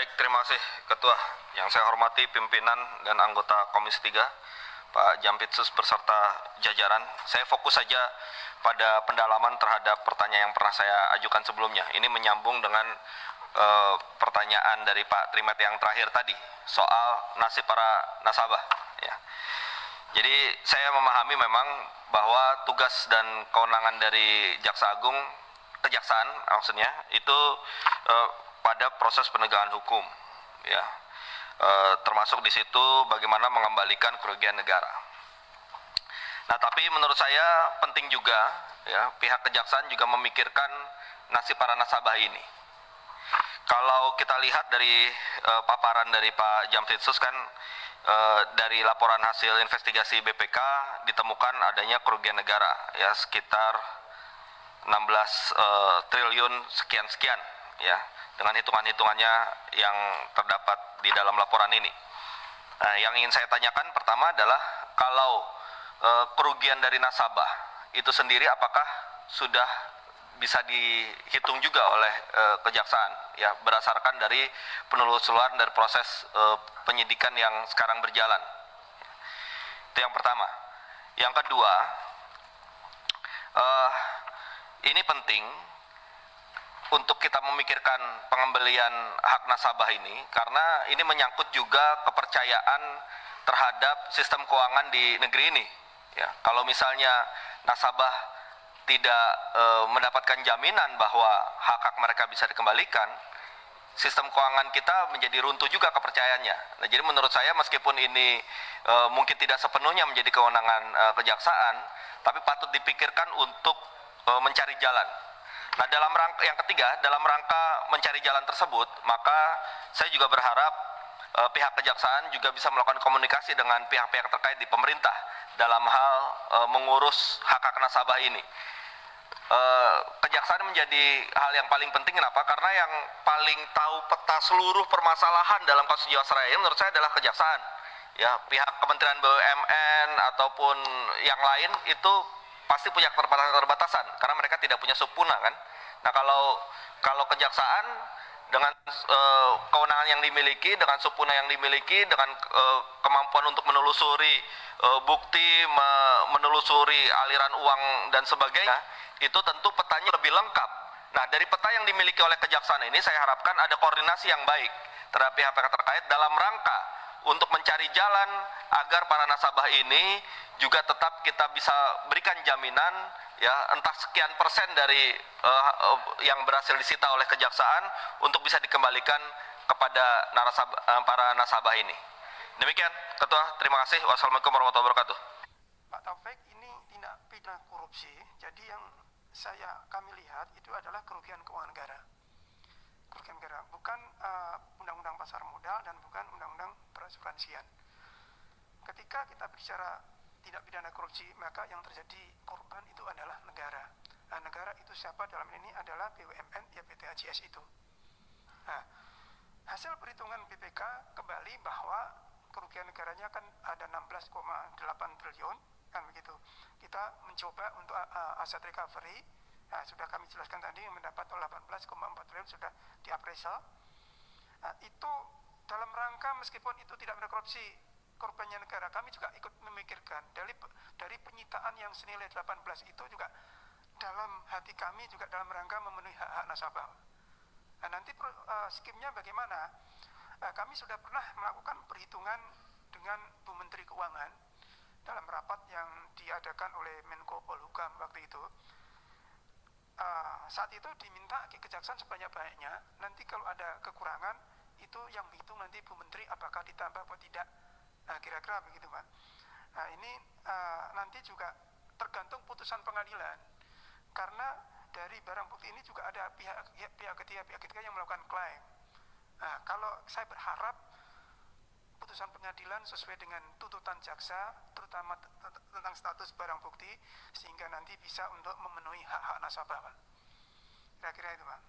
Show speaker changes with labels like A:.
A: Baik, terima kasih Ketua. Yang saya hormati pimpinan dan anggota Komisi 3, Pak Jampitsus beserta jajaran. Saya fokus saja pada pendalaman terhadap pertanyaan yang pernah saya ajukan sebelumnya. Ini menyambung dengan pertanyaan dari Pak Trimet yang terakhir tadi soal nasib para nasabah. Ya. Jadi saya memahami memang bahwa tugas dan kewenangan dari Jaksa Agung, Kejaksaan maksudnya, itu pada proses penegakan hukum, ya, termasuk di situ bagaimana mengembalikan kerugian negara. Nah, tapi menurut saya penting juga, ya, pihak kejaksaan juga memikirkan nasib para nasabah ini. Kalau kita lihat dari paparan dari Pak Jampitsus kan, dari laporan hasil investigasi BPK ditemukan adanya kerugian negara, ya, sekitar 16 triliun sekian-sekian, ya, dengan hitungan-hitungannya yang terdapat di dalam laporan ini. Nah, yang ingin saya tanyakan pertama adalah kalau kerugian dari nasabah itu sendiri apakah sudah bisa dihitung juga oleh kejaksaan, ya, berdasarkan dari penelusuran dari proses penyidikan yang sekarang berjalan. Itu yang pertama. Yang kedua, ini penting untuk kita memikirkan pengembalian hak nasabah ini karena ini menyangkut juga kepercayaan terhadap sistem keuangan di negeri ini. Ya, kalau misalnya nasabah tidak mendapatkan jaminan bahwa hak-hak mereka bisa dikembalikan, sistem keuangan kita menjadi runtuh juga kepercayaannya. Nah, jadi menurut saya meskipun ini mungkin tidak sepenuhnya menjadi kewenangan kejaksaan, tapi patut dipikirkan untuk mencari jalan. Nah, dalam rangka yang ketiga, dalam rangka mencari jalan tersebut, maka saya juga berharap pihak kejaksaan juga bisa melakukan komunikasi dengan pihak-pihak terkait di pemerintah dalam hal mengurus hak-hak nasabah ini. Kejaksaan menjadi hal yang paling penting. Kenapa? Karena yang paling tahu peta seluruh permasalahan dalam kasus Jiwasraya ini menurut saya adalah kejaksaan. Ya, pihak Kementerian BUMN ataupun yang lain itu pasti punya keterbatasan karena mereka tidak punya subpuna kan. Nah, kalau kejaksaan dengan kewenangan yang dimiliki, dengan subpuna yang dimiliki, dengan kemampuan untuk menelusuri bukti, menelusuri aliran uang dan sebagainya, itu tentu petanya lebih lengkap. Nah, dari peta yang dimiliki oleh kejaksaan ini saya harapkan ada koordinasi yang baik terhadap pihak-pihak terkait dalam rangka untuk mencari jalan agar para nasabah ini juga tetap kita bisa berikan jaminan, ya, entah sekian persen dari yang berhasil disita oleh kejaksaan untuk bisa dikembalikan kepada para nasabah ini. Demikian, Ketua. Terima kasih. Wassalamualaikum warahmatullahi wabarakatuh.
B: Pak Taufik, ini tindak pidana korupsi. Jadi yang kami lihat itu adalah kerugian keuangan negara. Kerugian negara, bukan undang-undang pasar modal dan bukan undang-undang perasuransian. Ketika kita bicara tindak pidana korupsi, maka yang terjadi korban itu adalah negara. Nah, negara itu siapa dalam ini adalah BUMN, ya PT AJS itu. Nah, hasil perhitungan BPK kembali bahwa kerugian negaranya kan ada 16,8 triliun, kan begitu. Kita mencoba untuk aset recovery, nah, sudah kami jelaskan tadi mendapat 18,4 triliun sudah diappraisal. Nah, itu dalam rangka meskipun itu tidak ada korupsi, korbannya negara, kami juga ikut memikirkan dari penyitaan yang senilai 18 itu juga dalam hati kami juga dalam rangka memenuhi hak-hak nasabah. Nah, nanti skimnya bagaimana? Kami sudah pernah melakukan perhitungan dengan Bu Menteri Keuangan dalam rapat yang diadakan oleh Menko Polhukam waktu itu. Saat itu diminta kejaksaan sebanyak-banyaknya, nanti kalau ada kekurangan itu yang dihitung nanti Bu Menteri apakah ditambah atau tidak. Nah, kira-kira begitu, Pak. Nah, ini nanti juga tergantung putusan pengadilan. Karena dari barang bukti ini juga ada pihak ketiga yang melakukan klaim. Nah, kalau saya berharap putusan pengadilan sesuai dengan tuntutan jaksa, terutama tentang status barang bukti, sehingga nanti bisa untuk memenuhi hak-hak nasabah, Pak. Kira-kira itu, Pak.